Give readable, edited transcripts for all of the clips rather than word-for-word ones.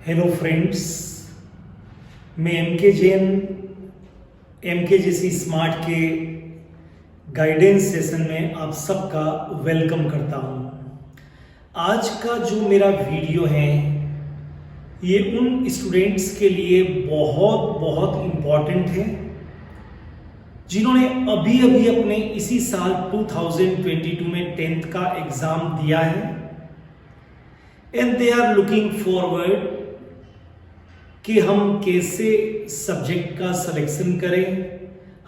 Hello friends, मैं MK Jain MK smart के guidance session में आप सबका वेलकम करता हूं। आज का जो मेरा वीडियो है ये उन स्टूडेंट्स के लिए बहुत बहुत इम्पॉर्टेंट है जिन्होंने अभी अभी अपने इसी साल 2022 में 10th का एग्ज़ाम दिया है and they are looking forward कि हम कैसे सब्जेक्ट का सिलेक्शन करें,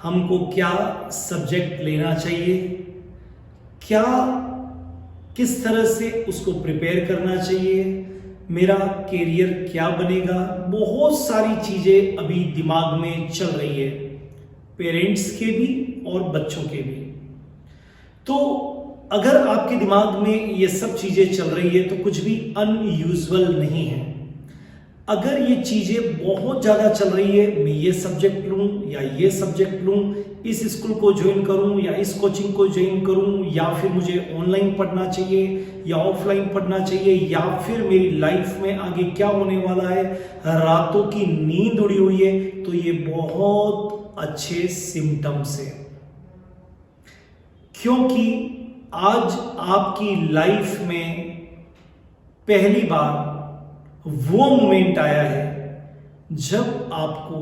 हमको क्या सब्जेक्ट लेना चाहिए, क्या किस तरह से उसको प्रिपेयर करना चाहिए, मेरा कैरियर क्या बनेगा। बहुत सारी चीज़ें अभी दिमाग में चल रही है, पेरेंट्स के भी और बच्चों के भी। तो अगर आपके दिमाग में ये सब चीज़ें चल रही है तो कुछ भी अनयूजुअल नहीं है। अगर ये चीज़ें बहुत ज़्यादा चल रही है, मैं ये सब्जेक्ट लूँ या ये सब्जेक्ट लूँ, इस स्कूल को ज्वाइन करूँ या इस कोचिंग को ज्वाइन करूँ, या फिर मुझे ऑनलाइन पढ़ना चाहिए या ऑफलाइन पढ़ना चाहिए, या फिर मेरी लाइफ में आगे क्या होने वाला है, रातों की नींद उड़ी हुई है, तो ये बहुत अच्छे सिम्टम्स है। क्योंकि आज आपकी लाइफ में पहली बार वो मोमेंट आया है जब आपको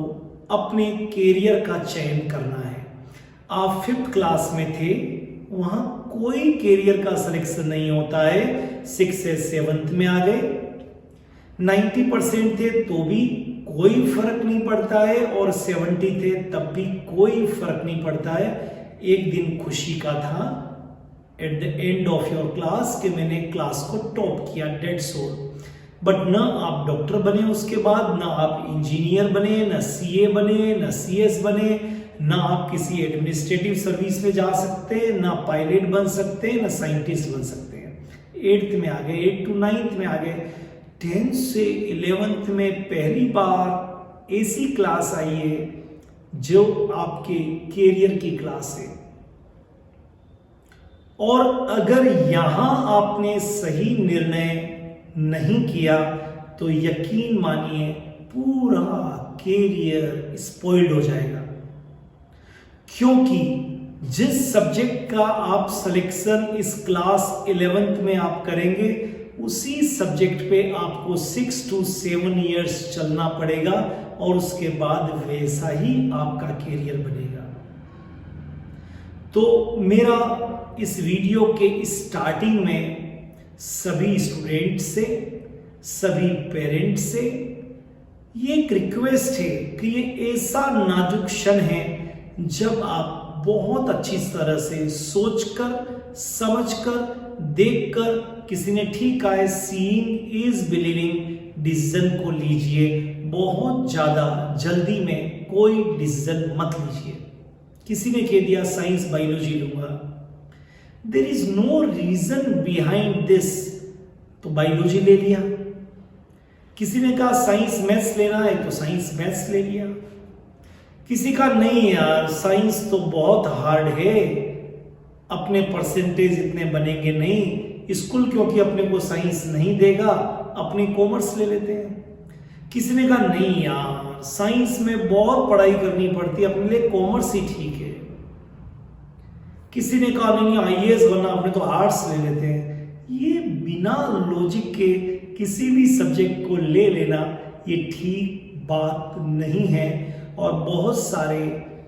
अपने कैरियर का चयन करना है। आप 5th क्लास में थे, वहां कोई कैरियर का सिलेक्शन नहीं होता है। 6th से 7th में आ गए, 90% थे तो भी कोई फर्क नहीं पड़ता है, और 70 थे तब भी कोई फर्क नहीं पड़ता है। एक दिन खुशी का था at the end of your class कि मैंने क्लास को टॉप किया, डेट्स ऑल। बट ना आप डॉक्टर बने, उसके बाद ना आप इंजीनियर बने, ना सीए बने, ना सीएस बने, ना आप किसी एडमिनिस्ट्रेटिव सर्विस में जा सकते, ना पायलट बन सकते, ना साइंटिस्ट बन सकते हैं। 8th में आ गए, 8 to 9th में आ गए, 10th से 11th में पहली बार ऐसी क्लास आई है जो आपके कैरियर की क्लास है। और अगर यहां आपने सही निर्णय नहीं किया तो यकीन मानिए पूरा कैरियर स्पॉइल्ड हो जाएगा। क्योंकि जिस सब्जेक्ट का आप सिलेक्शन इस क्लास 11th में आप करेंगे, उसी सब्जेक्ट पे आपको 6 to 7 years चलना पड़ेगा, और उसके बाद वैसा ही आपका कैरियर बनेगा। तो मेरा इस वीडियो के स्टार्टिंग में सभी स्टूडेंट से, सभी पेरेंट्स से ये एक रिक्वेस्ट है कि ये ऐसा नाजुक क्षण है जब आप बहुत अच्छी तरह से सोचकर, समझकर, देखकर, किसी ने ठीक है सीइंग इज बिलीविंग डिसीजन को लीजिए। बहुत ज्यादा जल्दी में कोई डिसीजन मत लीजिए। किसी ने कह दिया साइंस बायोलॉजी लूंगा, there is no reason behind this, तो बायोलॉजी ले लिया। किसी ने कहा साइंस मैथ्स लेना है तो साइंस मैथ्स ले लिया। किसी का नहीं यार साइंस तो बहुत हार्ड है, अपने परसेंटेज इतने बनेंगे नहीं, स्कूल क्योंकि अपने को साइंस नहीं देगा, अपने कॉमर्स ले लेते हैं। किसी ने कहा नहीं यार साइंस में बहुत पढ़ाई करनी पड़ती है, अपने लिए कॉमर्स ही ठीक है। किसी ने कहा नहीं आईएएस बनना, अपने तो आर्ट्स ले लेते हैं। ये बिना लॉजिक के किसी भी सब्जेक्ट को ले लेना ये ठीक बात नहीं है, और बहुत सारे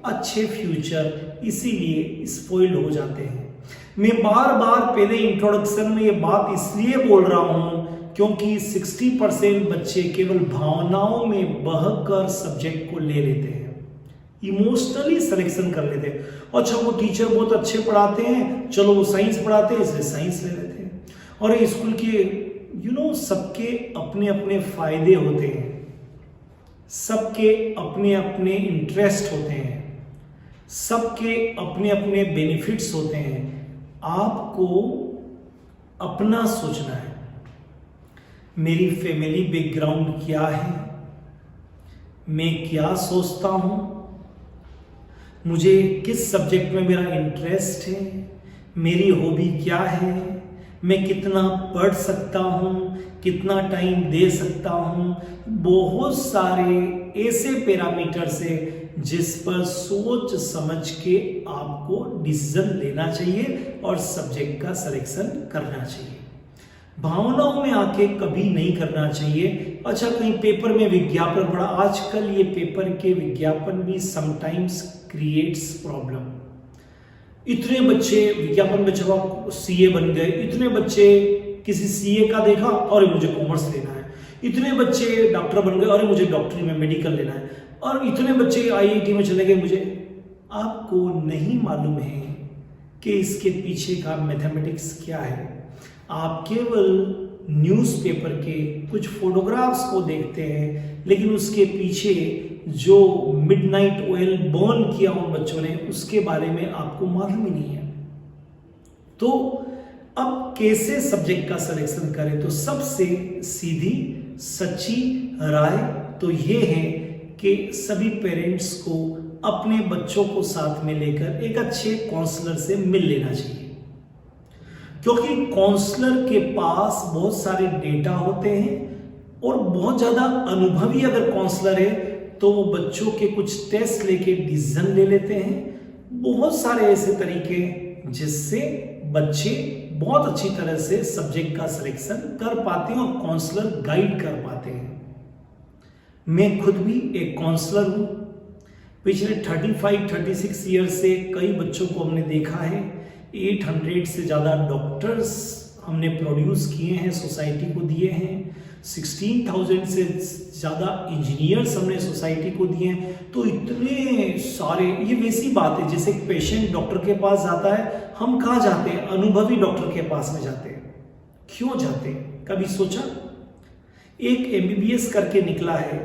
अच्छे फ्यूचर इसीलिए स्पॉइल हो जाते हैं। मैं बार बार पहले इंट्रोडक्शन में ये बात इसलिए बोल रहा हूं क्योंकि 60% बच्चे केवल भावनाओं में बहकर सब्जेक्ट को ले लेते हैं, इमोशनली सिलेक्शन कर लेते हैं। अच्छा वो टीचर बहुत अच्छे पढ़ाते हैं, चलो वो साइंस पढ़ाते हैं इसलिए साइंस ले लेते हैं। और स्कूल के सबके अपने अपने फायदे होते हैं, सबके अपने अपने इंटरेस्ट होते हैं, सबके अपने अपने बेनिफिट्स होते हैं। आपको अपना सोचना है, मेरी फैमिली बैकग्राउंड क्या है, मैं क्या सोचता हूं, मुझे किस सब्जेक्ट में मेरा इंटरेस्ट है, मेरी हॉबी क्या है, मैं कितना पढ़ सकता हूँ, कितना टाइम दे सकता हूँ, बहुत सारे ऐसे पैरामीटर्स है जिस पर सोच समझ के आपको डिसीजन लेना चाहिए और सब्जेक्ट का सिलेक्शन करना चाहिए। भावनाओं में आके कभी नहीं करना चाहिए। अच्छा, कहीं पेपर में विज्ञापन पड़ा, आजकल ये पेपर के विज्ञापन भी समटाइम्स क्रिएट्स प्रॉब्लम। इतने बच्चे विज्ञापन में जब सीए बन गए, इतने बच्चे किसी सीए का देखा और मुझे कॉमर्स लेना है, इतने बच्चे डॉक्टर बन गए और मुझे डॉक्टरी में मेडिकल लेना है, और इतने बच्चे आईआईटी में चले गए। मुझे आपको नहीं मालूम है कि इसके पीछे का मैथमेटिक्स क्या है। आप केवल न्यूज़पेपर के कुछ फोटोग्राफ्स को देखते हैं, लेकिन उसके पीछे जो मिडनाइट ऑयल बर्न किया उन बच्चों ने, उसके बारे में आपको मालूम ही नहीं है। तो अब कैसे सब्जेक्ट का सिलेक्शन करें? तो सबसे सीधी सच्ची राय तो ये है कि सभी पेरेंट्स को अपने बच्चों को साथ में लेकर एक अच्छे काउंसलर से मिल लेना चाहिए, क्योंकि काउंसलर के पास बहुत सारे डेटा होते हैं और बहुत ज़्यादा अनुभवी अगर काउंसलर है तो वो बच्चों के कुछ टेस्ट लेके डिसीजन ले लेते हैं। बहुत सारे ऐसे तरीके जिससे बच्चे बहुत अच्छी तरह से सब्जेक्ट का सिलेक्शन कर पाते हैं और काउंसलर गाइड कर पाते हैं। मैं खुद भी एक काउंसलर हूँ। पिछले 35-36 ईयर से कई बच्चों को हमने देखा है। 800 से ज़्यादा डॉक्टर्स हमने प्रोड्यूस किए हैं, सोसाइटी को दिए हैं। 16,000 से ज़्यादा इंजीनियर्स हमने सोसाइटी को दिए हैं। तो इतने सारे, ये वैसी बात है जैसे पेशेंट डॉक्टर के पास जाता है, हम कहाँ जाते हैं? अनुभवी डॉक्टर के पास में जाते हैं। क्यों जाते हैं? कभी सोचा? एक एमबीबीएस करके निकला है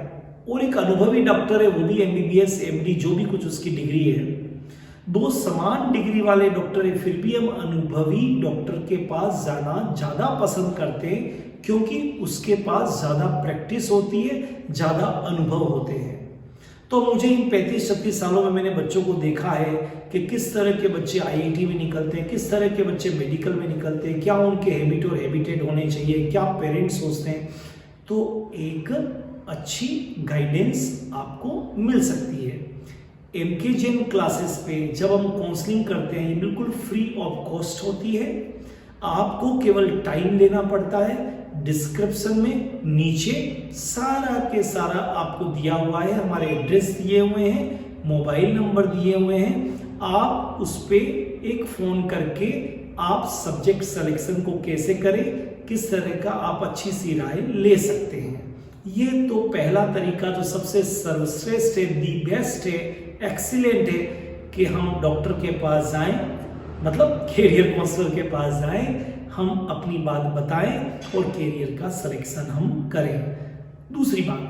और एक अनुभवी डॉक्टर है, वो भी एमबीबीएस एमडी जो भी कुछ उसकी डिग्री है, दो समान डिग्री वाले डॉक्टर है, फिर भी हम अनुभवी डॉक्टर के पास जाना ज़्यादा पसंद करते हैं, क्योंकि उसके पास ज़्यादा प्रैक्टिस होती है, ज़्यादा अनुभव होते हैं। तो मुझे इन 35-36 सालों में मैंने बच्चों को देखा है कि किस तरह के बच्चे आईआईटी में निकलते हैं, किस तरह के बच्चे मेडिकल में निकलते हैं, क्या उनके हैबिट और हैबिटेट होने चाहिए, क्या पेरेंट्स सोचते हैं। तो एक अच्छी गाइडेंस आपको मिल सकती है। एमकेजेन क्लासेस पे जब हम काउंसलिंग करते हैं, ये बिल्कुल फ्री ऑफ कॉस्ट होती है। आपको केवल टाइम देना पड़ता है। डिस्क्रिप्शन में नीचे सारा के सारा आपको दिया हुआ है, हमारे एड्रेस दिए हुए हैं, मोबाइल नंबर दिए हुए हैं। आप उस पे एक फोन करके आप सब्जेक्ट सिलेक्शन को कैसे करें, किस तरह का आप अच्छी सी राय ले सकते हैं। ये तो पहला तरीका जो सबसे सर्वश्रेष्ठ है, दी बेस्ट है, एक्सीलेंट है कि हम डॉक्टर के पास जाएं, मतलब कैरियर काउंसलर के पास जाएं, हम अपनी बात बताएं और कैरियर का सिलेक्शन हम करें। दूसरी बात,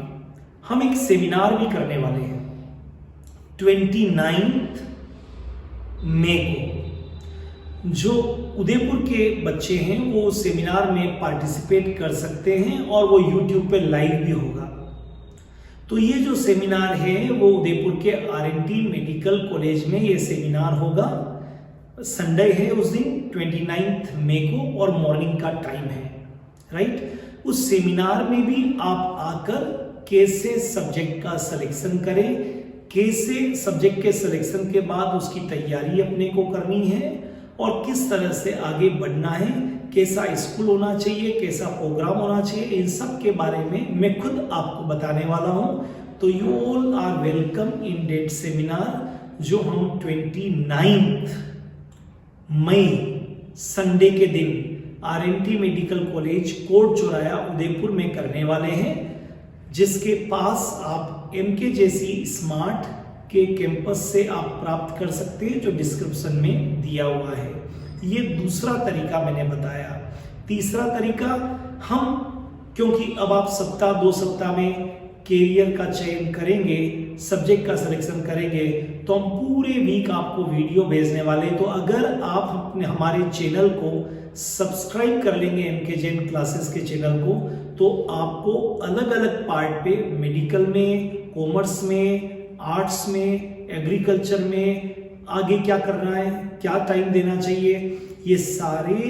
हम एक सेमिनार भी करने वाले हैं 29 मई को। जो उदयपुर के बच्चे हैं वो सेमिनार में पार्टिसिपेट कर सकते हैं और वो यूट्यूब पे लाइव भी होगा। तो ये जो सेमिनार है वो उदयपुर के आरएनटी मेडिकल कॉलेज में ये सेमिनार होगा। संडे है उस दिन 29 मई को और मॉर्निंग का टाइम है, राइट। उस सेमिनार में भी आप आकर कैसे सब्जेक्ट का सिलेक्शन करें, कैसे सब्जेक्ट के सिलेक्शन के बाद उसकी तैयारी अपने को करनी है और किस तरह से आगे बढ़ना है, कैसा स्कूल होना चाहिए, कैसा प्रोग्राम होना चाहिए, इन सब के बारे में मैं खुद आपको बताने वाला हूं। तो you all are welcome in that seminar जो हम 29 मई संडे के दिन आरएनटी मेडिकल कॉलेज कोट चौराया उदयपुर में करने वाले हैं, जिसके पास आप एमकेजेसी स्मार्ट के कैंपस से आप प्राप्त कर सकते हैं, जो डिस्क्रिप्शन में दिया हुआ है। ये दूसरा तरीका मैंने बताया। तीसरा तरीका, हम क्योंकि अब आप सप्ताह 2 सप्ताह में कैरियर का चयन करेंगे, सब्जेक्ट का सिलेक्शन करेंगे, तो हम पूरे वीक आपको वीडियो भेजने वाले। तो अगर आप अपने हमारे चैनल को सब्सक्राइब कर लेंगे, एमकेजेन क्लासेस के चैनल को, तो आपको अलग अलग पार्ट पे, मेडिकल में, कॉमर्स में, आर्ट्स में, एग्रीकल्चर में आगे क्या करना है, क्या टाइम देना चाहिए, ये सारे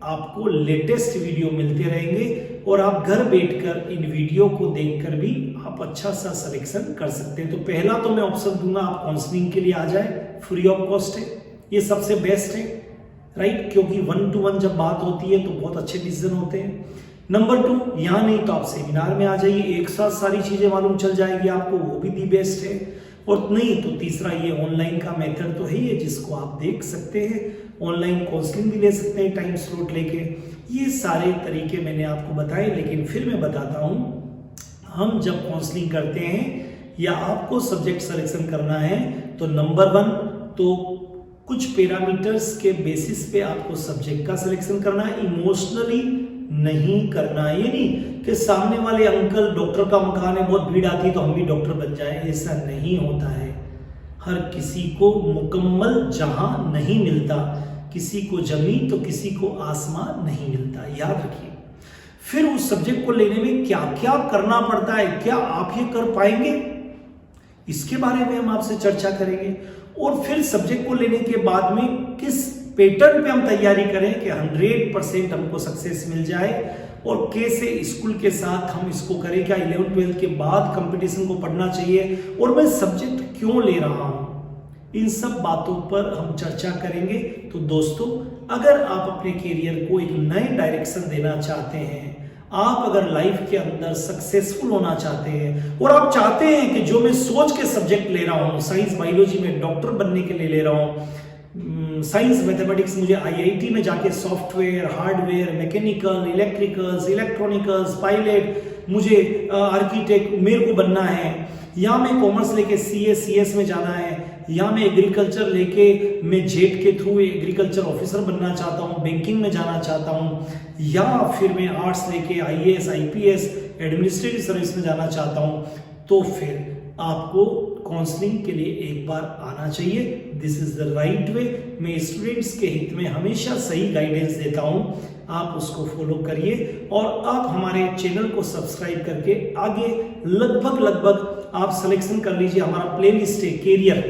आपको लेटेस्ट वीडियो मिलते रहेंगे और आप घर बैठकर इन वीडियो को देखकर भी आप अच्छा सा सिलेक्शन कर सकते हैं। तो पहला तो मैं ऑप्शन दूंगा, आप काउंसलिंग के लिए आ जाए, फ्री ऑफ कॉस्ट है, ये सबसे बेस्ट है, राइट, क्योंकि 1-to-1 जब बात होती है तो बहुत अच्छे डिसीजन होते हैं। नंबर 2, यहाँ नहीं तो आप सेमिनार में आ जाइए, एक साथ सारी चीजें मालूम चल जाएगी आपको, वो भी दी बेस्ट है। और नहीं तो तीसरा ये ऑनलाइन का मेथड तो है ही है, जिसको आप देख सकते हैं, ऑनलाइन काउंसलिंग भी ले सकते हैं टाइम स्लॉट लेके। ये सारे तरीके मैंने आपको बताए, लेकिन फिर मैं बताता हूँ, हम जब काउंसलिंग करते हैं या आपको सब्जेक्ट सिलेक्शन करना है तो नंबर 1 तो कुछ पैरामीटर्स के बेसिस पे आपको सब्जेक्ट का सिलेक्शन करना है, इमोशनली नहीं करना। ये नहीं कि सामने वाले अंकल डॉक्टर का मकान है, बहुत भीड़ आती है तो हम भी डॉक्टर बन जाए, ऐसा नहीं होता है। हर किसी को मुकम्मल जहां नहीं मिलता, किसी को जमीन तो किसी को आसमान नहीं मिलता, याद रखिए। फिर उस सब्जेक्ट को लेने में क्या क्या करना पड़ता है, क्या आप ये कर पाएंगे, इसके बारे में हम आपसे चर्चा करेंगे। और फिर सब्जेक्ट को लेने के बाद में किस पैटर्न पे हम तैयारी करें कि 100% हमको सक्सेस मिल जाए, और कैसे स्कूल के साथ हम इसको करें, क्या 11th-12th के बाद कंपटीशन को पढ़ना चाहिए, और मैं सब्जेक्ट क्यों ले रहा हूं, इन सब बातों पर हम चर्चा करेंगे। तो दोस्तों, अगर आप अपने करियर को एक नए डायरेक्शन देना चाहते हैं, आप अगर लाइफ के अंदर सक्सेसफुल होना चाहते हैं और आप चाहते हैं कि जो मैं सोच के सब्जेक्ट ले रहा हूं, साइंस बायोलॉजी में डॉक्टर बनने के लिए ले रहा हूं, साइंस मैथमेटिक्स मुझे आईआईटी में जाके software, hardware, mechanical, electricals, electronicals, pilot, मुझे आर्किटेक्ट मेरे को बनना है, या मैं कॉमर्स लेके सीएस में जाना है, या मैं एग्रीकल्चर लेके मैं जेट के थ्रू एग्रीकल्चर ऑफिसर बनना चाहता हूँ, बैंकिंग में जाना चाहता हूँ, या फिर मैं आर्ट्स लेके आईएएस, आईपीएस, एडमिनिस्ट्रेटिव सर्विस में जाना चाहता हूँ, तो फिर आपको काउंसलिंग के लिए एक बार आना चाहिए। This is the right way. मैं स्टूडेंट्स के हित में हमेशा सही गाइडेंस देता हूँ, आप उसको फॉलो करिए और आप हमारे चैनल को सब्सक्राइब करके आगे लगभग आप सिलेक्शन कर लीजिए। हमारा प्लेलिस्ट है कैरियर,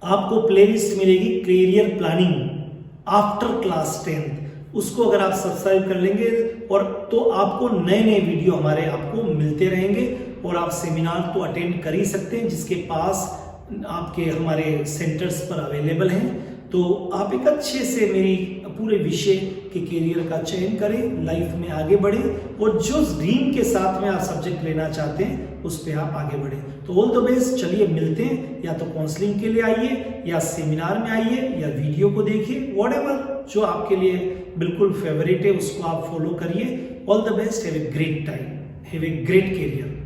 आपको प्लेलिस्ट मिलेगी career planning after class 10th, उसको अगर आप सब्सक्राइब कर लेंगे और तो आपको नए नए वीडियो हमारे आपको मिलते रहेंगे, और आप सेमिनार तो अटेंड कर ही सकते हैं जिसके पास आपके हमारे सेंटर्स पर अवेलेबल हैं। तो आप एक अच्छे से मेरी पूरे विषय के कैरियर का चयन करें, लाइफ में आगे बढ़े, और जो ड्रीम के साथ में आप सब्जेक्ट लेना चाहते हैं उस पर आप आगे बढ़े। तो ऑल द बेस्ट। चलिए मिलते हैं, या तो काउंसलिंग के लिए आइए, या सेमिनार में आइए, या वीडियो को देखिए, व्हाटएवर जो आपके लिए बिल्कुल फेवरेट है उसको आप फॉलो करिए। All the best, have a great time, have a great career.